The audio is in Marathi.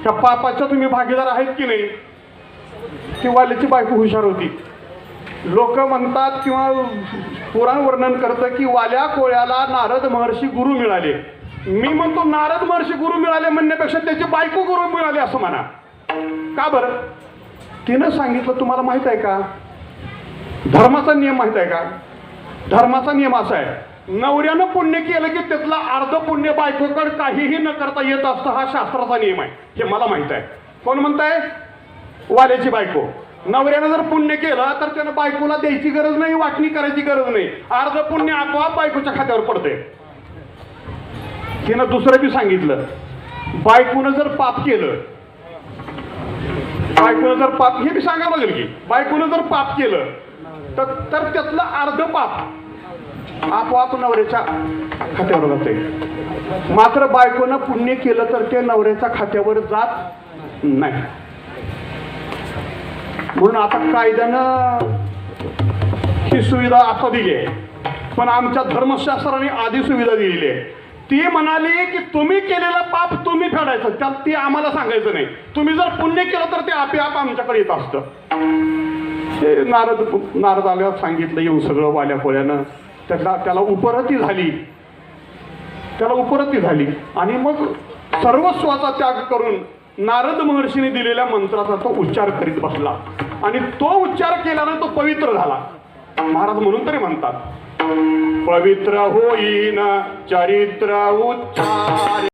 त्या पापाच्या तुम्ही भागीदार आहेत की नाही? ती वाल्याची बायको हुशार होती. लोक म्हणतात किंवा पुराण वर्णन करतं की वाल्या कोळ्याला नारद महर्षी गुरु मिळाले. मी म्हणतो नारद महर्षी गुरु मिळाले म्हणण्यापेक्षा त्याची बायको गुरु मिळाली असं म्हणा. का बरं? तिनं सांगितलं, तुम्हाला माहित आहे का धर्माचा नियम माहित आहे का? धर्माचा नियम असा आहे, नवऱ्यानं पुण्य केलं की त्यातला अर्ध पुण्य बायकोकडे काहीही न करता येत असतं. हा शास्त्राचा नियम आहे, हे मला माहित आहे. कोण म्हणताय? वाल्याची बायको. नवऱ्यानं जर पुण्य केलं तर त्यानं बायकोला द्यायची गरज नाही, वाटणी करायची गरज नाही. अर्ध पुण्य आपोआप बायकोच्या खात्यावर पडते. तिनं दुसरं बी सांगितलं, बायकोनं जर पाप केलं, बायकोनं जर पाप, हे बी सांगायला लागेल की बायकोनं जर पाप केलं तर त्यातलं अर्ध पाप आपोआप नवऱ्याच्या खात्यावर जाते. मात्र बायकोनं पुण्य केलं तर ते नवऱ्याच्या खात्यावर जात नाही. म्हणून आता कायद्यानं ही सुविधा आता दिली आहे, पण आमच्या धर्मशास्त्राने आधी सुविधा दिलेली आहे. ती म्हणाली की तुम्ही केलेलं पाप तुम्ही फेडायचं, त्याला ती आम्हाला सांगायचं नाही. तुम्ही जर पुण्य केलं तर ते आपोआप आमच्याकडे येत असतं. ते नारदाला सांगितलं येऊन सगळं वाल्या कोळ्यानं. त्याला उपरती झाली आणि मग सर्वस्वाचा त्याग करून नारद महर्षीने दिलेल्या मंत्राचा तो उच्चार करीत बसला आणि तो उच्चार केल्यानं तो पवित्र झाला. महाराज म्हणून तरी म्हणतात, पवित्र होईन चरित्र उच्चार.